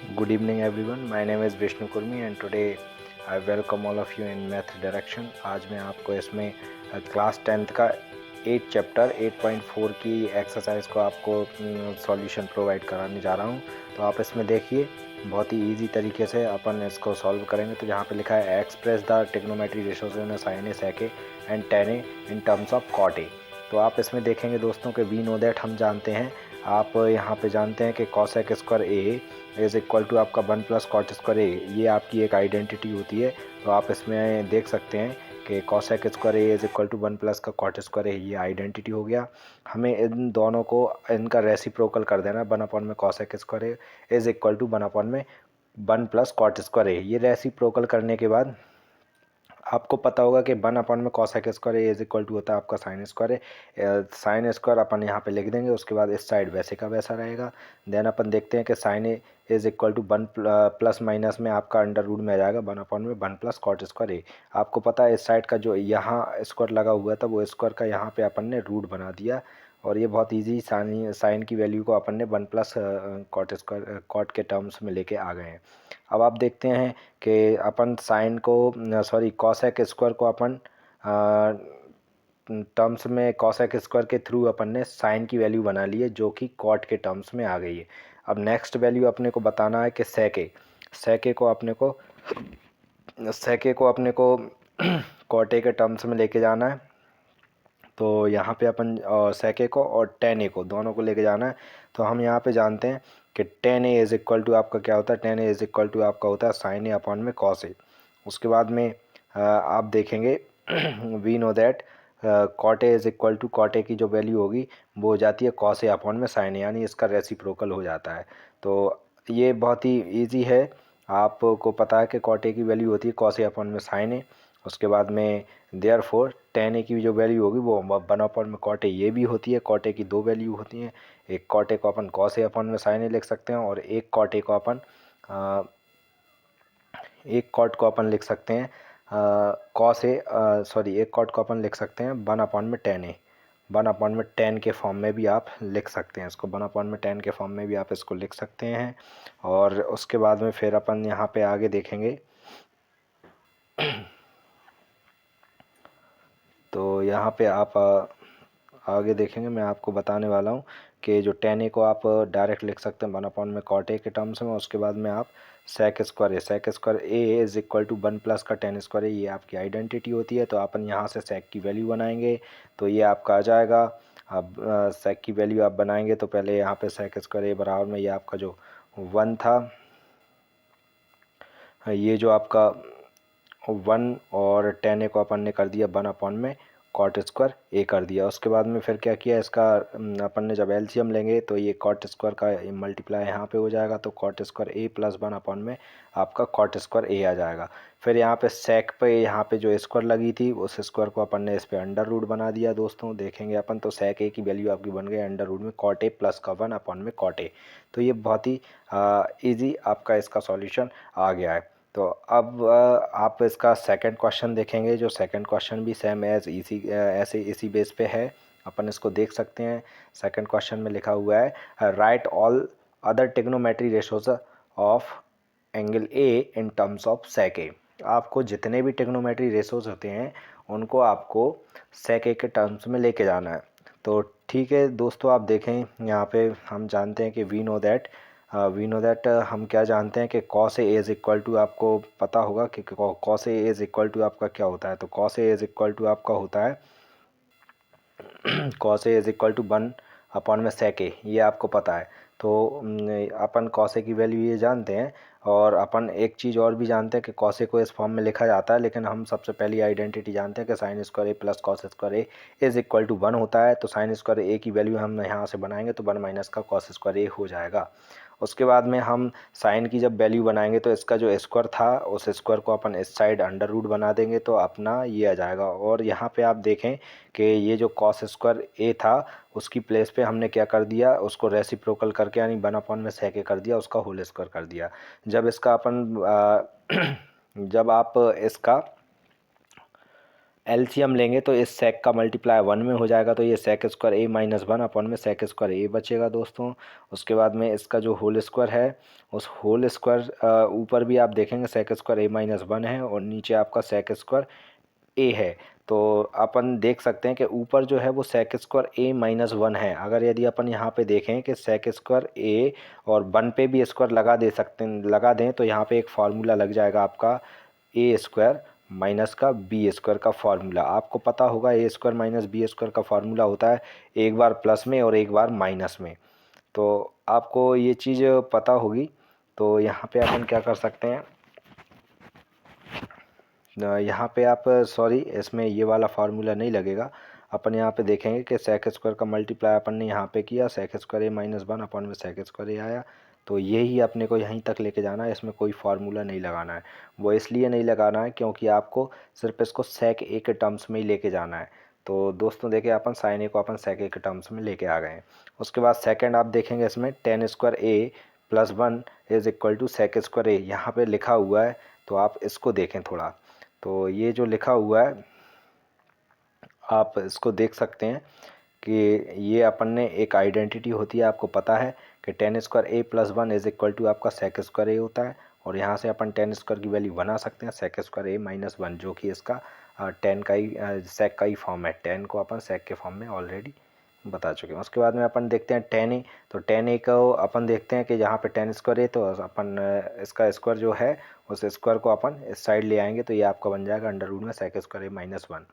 Good evening everyone. My name is Vishnu Kurmi and today I welcome all of you in math direction. आज मैं आपको इसमें class 10th का 8 chapter 8.4 की exercise को आपको सॉल्यूशन प्रोवाइड कराने जा रहा हूँ। तो आप इसमें देखिए बहुत ही इजी तरीके से अपन इसको सॉल्व करेंगे। तो यहाँ पे लिखा है express the trigonometry ratios in sine A sec A and tan A in terms of cot A. तो आप इसमें देखेंगे दोस्तों कि वी नो दैट हम जानते हैं, आप यहाँ पे जानते हैं कि cosec square A is equal to आपका 1 प्लस कॉट स्क्वायर ए, ये आपकी एक आइडेंटिटी होती है। तो आप इसमें देख सकते हैं कि cosec square A is equal to 1 plus का कॉट स्क्वायर ए, ये आइडेंटिटी हो गया। हमें इन दोनों को इनका रेसिप्रोकल कर देना है। 1 अपॉन में cosec square A is equal to 1 upon में 1 प्लस कॉट स्क्वायर ए। ये रेसिप्रोकल करने के बाद आपको पता होगा कि 1 अपॉन में cosec square A is equal to होता है आपका साइन स्क्वायर है। साइन स्क्वायर अपन यहाँ पे लिख देंगे, उसके बाद इस साइड वैसे का वैसा रहेगा। देन अपन देखते हैं कि sine A is equal to 1 plus minus में आपका अंडर रूट में आ जाएगा 1 अपॉन में 1 प्लस कॉट स्क्वायर ए। आपको पता है इस साइड का जो यहाँ स्क्वायर लगा हुआ था वो स्क्वायर का यहाँ पे अपन ने रूट बना दिया, और ये बहुत इजी साइन की वैल्यू को अपन ने 1 प्लस कॉट स्क्वायर कॉट के टर्म्स में लेके आ गए हैं। अब आप देखते हैं कि अपन साइन को कॉसेक स्क्वायर को अपन टर्म्स में कॉसेक स्क्वायर के थ्रू अपन ने साइन की वैल्यू बना ली है जो कि कॉट के टर्म्स में आ गई है। अब नेक्स्ट वैल्यू अपने को बताना है कि सेके को अपने को कॉट ए के टर्म्स में लेके जाना है। तो यहाँ पे अपन सेके को और टेन ए को दोनों को लेके जाना है। तो हम यहाँ पे जानते हैं कि tan A is equal to आपका क्या होता है, tan A is equal to आपका होता है साइन ए अपॉन में कॉस ए। उसके बाद में आप देखेंगे we know that cot A is equal to cot A की जो वैल्यू होगी वो हो जाती है कॉस ए अपॉन में साइन ए, यानी इसका रेसिप्रोकल हो जाता है। तो ये बहुत ही ईजी है, आपको पता है कि कॉट ए की वैल्यू होती है कॉस ए अपॉन में साइन ए। उसके बाद में देयरफॉर टेन ए की जो वैल्यू होगी वो 1 अपॉन में कॉट ए ये भी होती है। कॉट ए की दो वैल्यू होती हैं, एक कॉट ए को अपन कॉस ए अपॉन में साइन ए लिख सकते हैं, और एक कॉट ए को अपन एक कॉट को अपन लिख सकते हैं कॉस ए एक कॉट को अपन लिख सकते हैं 1 अपॉन में टेन ए, 1 अपॉन में 10 के फॉर्म में भी आप लिख सकते हैं इसको, 1 अपॉन में 10 के फॉर्म में भी आप इसको लिख सकते हैं। और उसके बाद में फिर अपन यहाँ पे आगे देखेंगे। तो यहाँ पे आप आगे देखेंगे, मैं आपको बताने वाला हूँ कि जो टेन ए को आप डायरेक्ट लिख सकते हैं 1 अपॉन में कॉट ए के टर्म्स में। उसके बाद में आप sec square A is equal to 1 plus का टेन स्क्वायर ए, ये आपकी आइडेंटिटी होती है। तो अपन यहाँ से सेक की वैल्यू बनाएंगे तो ये आपका आ जाएगा। अब सेक की वैल्यू आप बनाएंगे तो पहले यहाँ पे सेक स्क्वायर ए बराबर में ये आपका जो 1 था, ये जो आपका 1 और टेन ए को अपन ने कर दिया 1 अपॉन में कॉट स्क्वायर ए कर दिया। उसके बाद में फिर क्या किया इसका अपन ने जब एलसीएम लेंगे तो ये कॉट स्क्वायर का मल्टीप्लाई यहाँ पे हो जाएगा, तो cot square A plus 1 upon में आपका कॉट स्क्वायर ए आ जाएगा। फिर यहाँ पे सेक पे यहाँ पे जो स्क्वायर लगी थी उस स्क्वायर को अपन ने इस पे अंडर रूट बना दिया। दोस्तों देखेंगे अपन तो सेक ए की वैल्यू आपकी बन गई अंडर रूट में कॉट ए प्लस का 1 अपॉन में कॉट ए। तो ये बहुत ही ईजी आपका इसका सॉल्यूशन आ गया है। तो अब आप इसका सेकंड क्वेश्चन देखेंगे, जो सेकंड क्वेश्चन भी सेम एज ऐसे इसी बेस पे है, अपन इसको देख सकते हैं। सेकंड क्वेश्चन में लिखा हुआ है right all other trigonometry ratios of angle A in terms of sec A. आपको जितने भी ट्रिग्नोमेट्री रेशियोज होते हैं उनको आपको सेक ए के टर्म्स में लेके जाना है। तो ठीक है दोस्तों, आप देखें यहाँ पे हम जानते हैं कि वी नो दैट हम क्या जानते हैं कि cos A is equal to, आपको पता होगा कि cos A is equal to आपका क्या होता है। तो cos A is equal to आपका होता है cos A is equal to 1 upon में सेक ए, ये आपको पता है। तो अपन कॉस ए की वैल्यू ये जानते हैं, और अपन एक चीज़ और भी जानते हैं कि कॉस ए को इस फॉर्म में लिखा जाता है, लेकिन हम सबसे पहली आइडेंटिटी जानते हैं कि sine square A plus cos square A is equal to 1 होता है। तो साइन स्क्वायर ए की वैल्यू हम यहाँ से बनाएंगे तो 1 माइनस का कॉस स्क्वायर ए हो जाएगा। उसके बाद में हम साइन की जब वैल्यू बनाएंगे तो इसका जो स्क्वायर था उस स्क्वायर को अपन इस साइड अंडर रूट बना देंगे तो अपना ये आ जाएगा। और यहाँ पे आप देखें कि ये जो कॉस स्क्वायर ए था उसकी प्लेस पे हमने क्या कर दिया, उसको रेसिप्रोकल करके यानी 1 अपॉन में सेक ए कर दिया, उसका होल स्क्वायर कर दिया। जब इसका अपन जब आप इसका एलसीएम लेंगे तो इस सेक का मल्टीप्लाई 1 में हो जाएगा, तो ये सेक स्क्वायर ए माइनस 1 अपॉन में सेक स्क्वायर ए बचेगा दोस्तों। उसके बाद में इसका जो होल स्क्वायर है, उस होल स्क्वायर ऊपर भी आप देखेंगे सेक स्क्वायर ए माइनस 1 है और नीचे आपका सेक स्क्वायर ए है। तो अपन देख सकते हैं कि ऊपर जो है वो सेक स्क्वायर ए माइनस 1 है। अगर यदि अपन यहाँ पे देखें कि सेक स्क्वायर ए और 1 पे भी स्क्वायर लगा दें तो यहाँ पे एक फार्मूला लग जाएगा आपका ए स्क्वायर माइनस का बी स्क्वायर का फार्मूला। आपको पता होगा ए स्क्वायर माइनस बी स्क्वायर का फार्मूला होता है एक बार प्लस में और एक बार माइनस में। तो आपको ये चीज़ पता होगी। तो यहाँ पे अपन क्या कर सकते हैं, यहाँ पे आप सॉरी इसमें ये वाला फार्मूला नहीं लगेगा। अपन यहाँ पे देखेंगे कि सेक स्क्वायर का मल्टीप्लाई अपन ने यहाँ पे किया, सेक स्क्वायर ए माइनस 1 अपॉन में सेक स्क्वायर ए आया। तो यही अपने को यहीं तक लेके जाना है, इसमें कोई फार्मूला नहीं लगाना है। वो इसलिए नहीं लगाना है क्योंकि आपको सिर्फ इसको सेक ए के टर्म्स में ही लेके जाना है। तो दोस्तों देखिए अपन साइन ए को अपन सेक ए के टर्म्स में लेके आ गए हैं। उसके बाद सेकेंड आप देखेंगे इसमें tan square A plus 1 is equal to sec square A, यहाँ पर लिखा हुआ है। तो आप इसको देखें थोड़ा, तो ये जो लिखा हुआ है आप इसको देख सकते हैं कि ये अपन ने एक आइडेंटिटी होती है, आपको पता है कि tan square A plus 1 is equal to आपका सेक स्क्वायर ए होता है। और यहाँ से अपन टेन स्क्वायर की वैल्यू बना सकते हैं सेक स्क्वायर ए माइनस 1, जो कि इसका टेन का ही सेक का ही फॉर्म है। टेन को अपन सेक के फॉर्म में ऑलरेडी बता चुके हैं। उसके बाद में अपन देखते हैं टेन ए, तो टेन ए को अपन देखते हैं कि यहाँ पे टेन स्क्वायर है तो अपन इसका स्क्वायर जो है उस स्क्वायर को अपन इस साइड ले आएंगे, तो ये आपका बन जाएगा अंडर रूट में सेक स्क्वायर ए माइनस 1।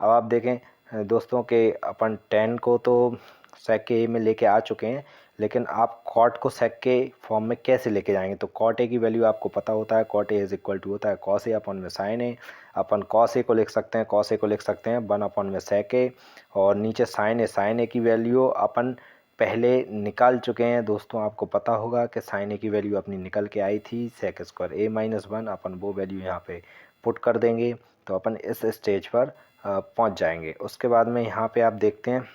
अब आप देखें दोस्तों कि अपन टेन को तो सेक के ए में लेके आ चुके हैं, लेकिन आप कॉट को सेक के फॉर्म में कैसे लेके जाएंगे। तो कॉट ए की वैल्यू आपको पता होता है, cot A is equal to होता है कॉस ए अपॉन में साइन ए। अपन कॉस ए को लिख सकते हैं, कॉस ए को लिख सकते हैं 1 अपॉन में सेक ए, और नीचे साइन ए की वैल्यू अपन पहले निकाल चुके हैं दोस्तों। आपको पता होगा कि साइन ए की वैल्यू अपनी निकल के आई थी सेक स्क्वायर ए माइनस 1, अपन वो वैल्यू यहाँ पे पुट कर देंगे तो अपन इस स्टेज पर पहुँच जाएंगे। उसके बाद में यहाँ पे आप देखते हैं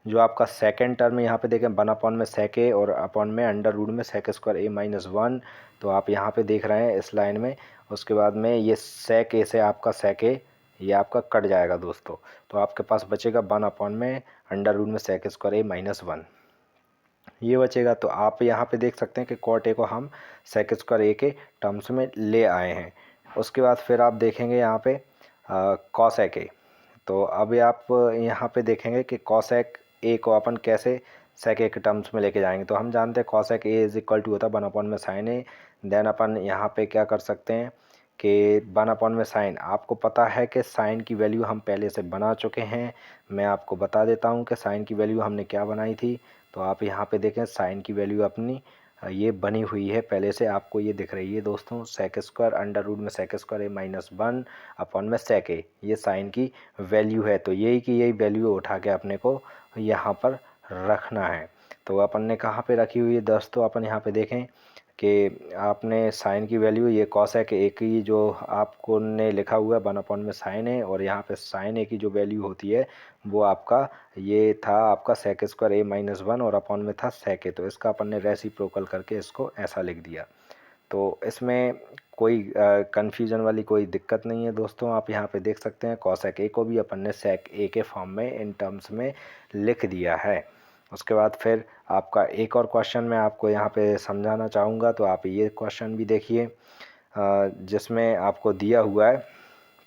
जो आपका सेकेंड टर्म यहाँ पे देखें 1 अपॉन में सेक ए और अपॉन में अंडर रूट में सेक स्क्वायर ए माइनस 1, तो आप यहाँ पे देख रहे हैं इस लाइन में। उसके बाद में ये सेक ए से आपका सेक ए ये आपका कट जाएगा दोस्तों, तो आपके पास बचेगा 1 अपॉन में अंडर रूट में सेक स्क्वायर ए माइनस 1, ये बचेगा। तो आप यहाँ पे देख सकते हैं कि कॉट ए को हम सेक स्क्वायर ए के टर्म्स में ले आए हैं। उसके बाद फिर आप देखेंगे यहाँ पे कॉसेक ए, तो अब आप यहाँ पे देखेंगे कि कॉसेक ए को अपन कैसे सेक ए के टर्म्स में लेके जाएंगे। तो हम जानते हैं cosec A is equal to होता है 1 अपॉन में साइन ए। देन अपन यहाँ पे क्या कर सकते हैं कि 1 अपॉन में साइन, आपको पता है कि साइन की वैल्यू हम पहले से बना चुके हैं। मैं आपको बता देता हूँ कि साइन की वैल्यू हमने क्या बनाई थी। तो आप यहाँ पे देखें साइन की वैल्यू अपनी ये बनी हुई है पहले से, आपको ये दिख रही है दोस्तों, सेक स्क्वायर अंडर रूट में सेक स्क्वायर ए माइनस 1 अपॉन में सेक ए, ये साइन की वैल्यू है। तो यही की यही वैल्यू उठा के अपने को यहाँ पर रखना है। तो अपन ने कहाँ पे रखी हुई है दोस्तों, अपन यहाँ पे देखें कि आपने साइन की वैल्यू ये कॉसेक ए की जो आपको ने लिखा हुआ है 1 अपॉन में साइन ए, और यहाँ पे साइन ए की जो वैल्यू होती है वो आपका ये था आपका सेक स्क्वायर ए माइनस 1 और अपॉन में था सेक ए, तो इसका अपन ने रेसिप्रोकल करके इसको ऐसा लिख दिया। तो इसमें कोई कन्फ्यूजन वाली कोई दिक्कत नहीं है दोस्तों। आप यहाँ पे देख सकते हैं कॉसेक ए को भी अपन ने सेक ए के फॉर्म में इन टर्म्स में लिख दिया है। उसके बाद फिर आपका एक और क्वेश्चन मैं आपको यहाँ पे समझाना चाहूँगा, तो आप ये क्वेश्चन भी देखिए जिसमें आपको दिया हुआ है।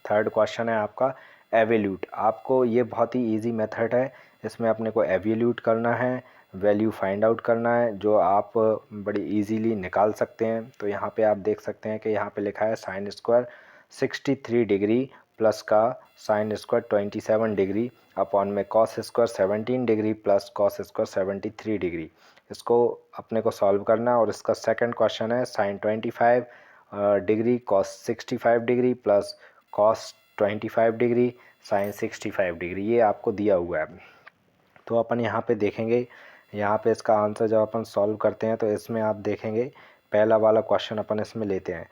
थर्ड क्वेश्चन है आपका एवोल्यूट। आपको ये बहुत ही इजी मेथड है, इसमें अपने को एवोल्यूट करना है, वैल्यू फाइंड आउट करना है जो आप बड़ी इजीली निकाल सकते हैं। तो यहाँ पे आप देख सकते हैं कि यहाँ पे लिखा है साइन स्क्वायर 63 डिग्री प्लस का साइन स्क्वायर 27 डिग्री अपॉन में cos square 17 degree plus cos square 73 degree. इसको अपने को सॉल्व करना है। और इसका सेकंड क्वेश्चन है sine 25 degree cos 65 degree plus cos 25 degree sine 65 degree, ये आपको दिया हुआ है। तो अपन यहाँ पे देखेंगे, यहाँ पे इसका आंसर जब अपन सॉल्व करते हैं तो इसमें आप देखेंगे पहला वाला क्वेश्चन अपन इसमें लेते हैं।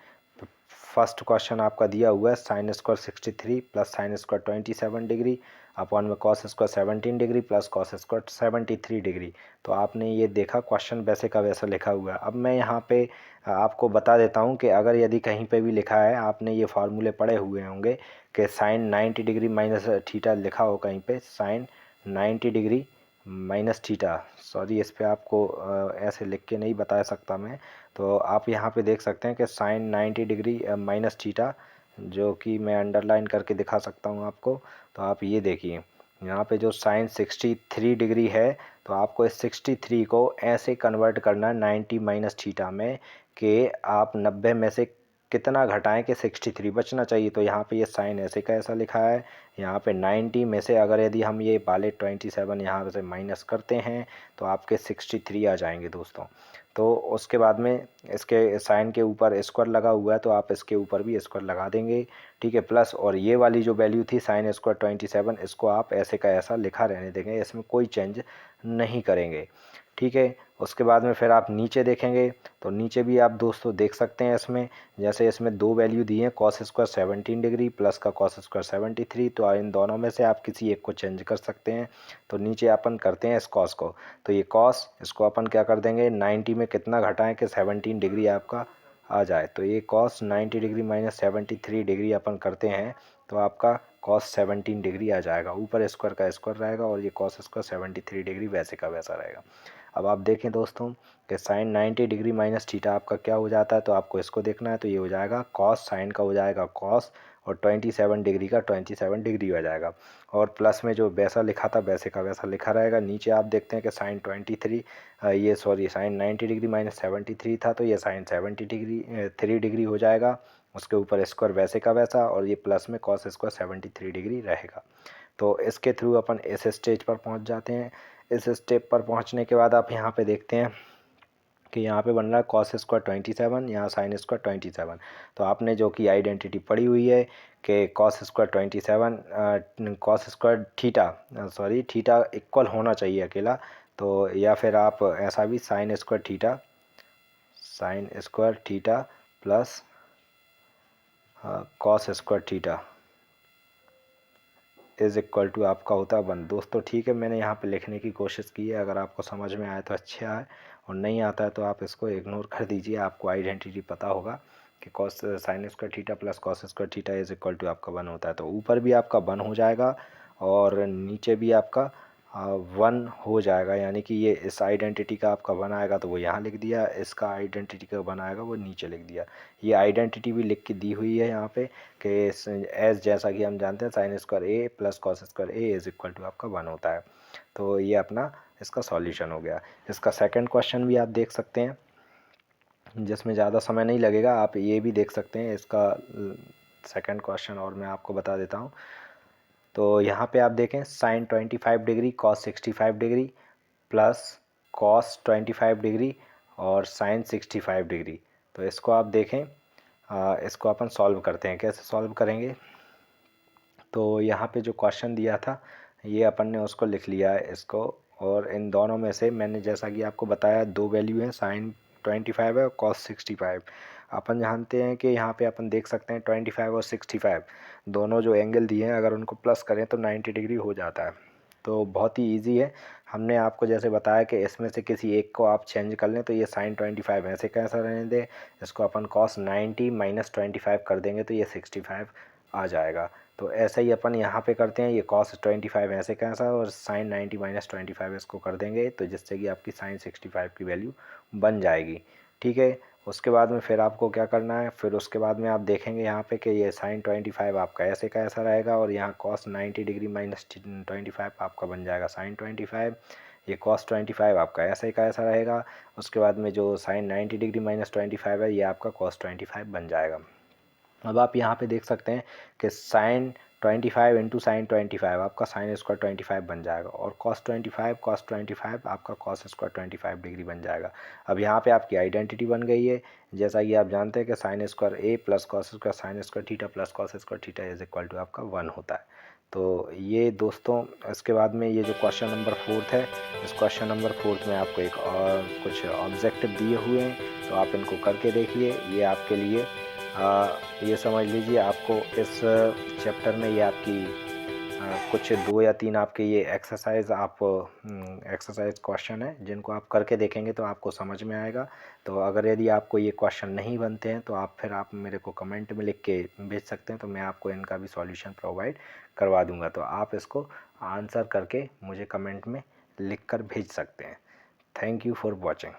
फर्स्ट क्वेश्चन आपका दिया हुआ है sine square 63 plus sine square 27 degree upon में cos square 17 degree plus cos square 73 degree. तो आपने ये देखा क्वेश्चन वैसे का वैसा लिखा हुआ है। अब मैं यहाँ पे आपको बता देता हूँ कि अगर यदि कहीं पे भी लिखा है, आपने ये फार्मूले पढ़े हुए होंगे कि साइन 90 डिग्री माइनस थीटा लिखा हो कहीं पे, sine 90 degree minus theta, sorry इस पे आपको ऐसे लिख के नहीं बता सकता मैं। तो आप यहाँ पे देख सकते हैं कि साइन 90 डिग्री माइनस थीटा, जो कि मैं अंडरलाइन करके दिखा सकता हूँ आपको। तो आप ये देखिए यहाँ पे जो साइन 63 डिग्री है, तो आपको इस 63 को ऐसे कन्वर्ट करना है 90 माइनस थीटा में, कि आप 90 में से कितना घटाएं कि 63 बचना चाहिए। तो यहाँ पे ये साइन ऐसे का ऐसा लिखा है। यहाँ पे 90 में से अगर यदि हम ये वाले 27 यहाँ से माइनस करते हैं तो आपके 63 आ जाएंगे दोस्तों। तो उसके बाद में इसके साइन के ऊपर स्क्वायर लगा हुआ है, तो आप इसके ऊपर भी स्क्वायर लगा देंगे, ठीक है, प्लस और ये वाली जो वैल्यू थी साइन स्क्वायर 27, इसको आप ऐसे का ऐसा लिखा रहने देंगे, इसमें कोई चेंज नहीं करेंगे, ठीक है। उसके बाद में फिर आप नीचे देखेंगे तो नीचे भी आप दोस्तों देख सकते हैं इसमें, जैसे इसमें दो वैल्यू दी हैं, कॉस स्क्वायर 17 डिग्री प्लस का कॉस स्क्वायर 73, तो इन दोनों में से आप किसी एक को चेंज कर सकते हैं। तो नीचे अपन करते हैं इस कॉस को, तो ये कॉस इसको अपन क्या कर देंगे 90 में कितना घटाएं कि 17 डिग्री आपका आ जाए। तो ये कॉस 90 डिग्री माइनस 73 डिग्री अपन करते हैं, तो आपका कॉस 17 डिग्री आ जाएगा। ऊपर स्क्वायर का स्क्वायर रहेगा और ये कॉस स्क्वायर 73 डिग्री वैसे का वैसा रहेगा। अब आप देखें दोस्तों कि साइन 90 डिग्री माइनस थीटा आपका क्या हो जाता है, तो आपको इसको देखना है। तो ये हो जाएगा कॉस, साइन का हो जाएगा कॉस, और 27 डिग्री का 27 डिग्री हो जाएगा। और प्लस में जो वैसा लिखा था वैसे का वैसा लिखा रहेगा। नीचे आप देखते हैं कि साइन 23 ये सॉरी साइन 90 डिग्री माइनस 73 था, तो ये साइन 3 डिग्री हो जाएगा। उसके ऊपर स्क्वायर वैसे का वैसा, और ये प्लस में कॉस स्क्वायर 73 डिग्री रहेगा। तो इसके थ्रू अपन इस स्टेज पर पहुंच जाते हैं। इस स्टेप पर पहुंचने के बाद आप यहाँ पे देखते हैं कि यहाँ पे बन रहा है कॉस स्क्वायर 27, यहाँ साइन स्क्वायर 27। तो आपने जो कि आइडेंटिटी पढ़ी हुई है कि cos square 27 cos square theta, sorry theta equal होना चाहिए अकेला। तो या फिर आप ऐसा भी sine square theta plus cos square theta is equal to आपका होता है 1 दोस्तों, ठीक है। मैंने यहाँ पे लिखने की कोशिश की है, अगर आपको समझ में आए तो अच्छा है, और नहीं आता है तो आप इसको इग्नोर कर दीजिए। आपको आइडेंटिटी पता होगा कि cos sine square theta plus cos square theta is equal to आपका 1 होता है। तो ऊपर भी आपका 1 हो जाएगा और नीचे भी आपका 1 हो जाएगा, यानी कि ये इस आइडेंटिटी का आपका 1 आएगा तो वो यहाँ लिख दिया, इसका आइडेंटिटी का 1 आएगा वो नीचे लिख दिया। ये आइडेंटिटी भी लिख के दी हुई है यहाँ पे कि एज जैसा कि हम जानते हैं sine square A plus cos square A is equal to आपका 1 होता है। तो ये अपना इसका सॉल्यूशन हो गया। इसका सेकंड क्वेश्चन भी आप देख सकते हैं, जिसमें ज़्यादा समय नहीं लगेगा। आप ये भी देख सकते हैं इसका सेकंड क्वेश्चन, और मैं आपको बता देता हूँ। तो यहाँ पे आप देखें sine 25 degree cos 65 degree plus cos 25 degree और साइन 65 डिग्री। तो इसको आप देखें, इसको अपन सॉल्व करते हैं। कैसे सॉल्व करेंगे, तो यहाँ पे जो क्वेश्चन दिया था ये अपन ने उसको लिख लिया है इसको, और इन दोनों में से मैंने जैसा कि आपको बताया दो वैल्यू हैं, साइन 25 है और कॉस 65। अपन जानते हैं कि यहाँ पे अपन देख सकते हैं 25 और 65 दोनों जो एंगल दिए हैं अगर उनको प्लस करें तो 90 डिग्री हो जाता है। तो बहुत ही इजी है। हमने आपको जैसे बताया कि इसमें से किसी एक को आप चेंज कर लें, तो ये साइन 25 ऐसे कैसा रहने दें, इसको अपन कॉस 90 माइनस 25 कर देंगे तो ये 65 आ जाएगा। तो ऐसा ही अपन यहाँ पे करते हैं, ये कॉस 25 ऐसे कैसा और साइन 90 माइनस 25 इसको कर देंगे, तो जिससे कि आपकी साइन 65 की वैल्यू बन जाएगी, ठीक है। उसके बाद में फिर आपको क्या करना है, फिर उसके बाद में आप देखेंगे यहाँ पे कि ये साइन 25 आपका ऐसे का ऐसा रहेगा, और यहाँ कॉस 90 डिग्री माइनस 25 आपका बन जाएगा साइन 25। ये कॉस 25 आपका ऐसे का ऐसा रहेगा। उसके बाद में जो साइन 90 डिग्री माइनस 25 है ये आपका कॉस 25 बन जाएगा। अब आप यहाँ पे देख सकते हैं कि साइन 25 इंटू साइन 25 आपका साइन स्क्वायर 25 बन जाएगा, और कॉस 25 आपका कॉस स्क्वायर 25 डिग्री बन जाएगा। अब यहाँ पे आपकी आइडेंटिटी बन गई है, जैसा कि आप जानते हैं कि sine square A plus cos square sine square theta plus cos square theta is equal to आपका 1 होता है। तो ये दोस्तों इसके बाद में ये जो क्वेश्चन नंबर 4 है, इस क्वेश्चन नंबर 4 में आपको एक और कुछ ऑब्जेक्टिव दिए हुए हैं, तो आप इनको करके देखिए। ये आपके लिए ये समझ लीजिए आपको इस चैप्टर में ये आपकी कुछ 2 या 3 आपके ये एक्सरसाइज एक्सरसाइज क्वेश्चन है जिनको आप करके देखेंगे तो आपको समझ में आएगा। तो अगर यदि आपको ये क्वेश्चन नहीं बनते हैं तो फिर आप मेरे को कमेंट में लिख के भेज सकते हैं, तो मैं आपको इनका भी सॉल्यूशन प्रोवाइड करवा दूंगा। तो आप इसको आंसर करके मुझे कमेंट में लिख कर भेज सकते हैं। Thank you for watching.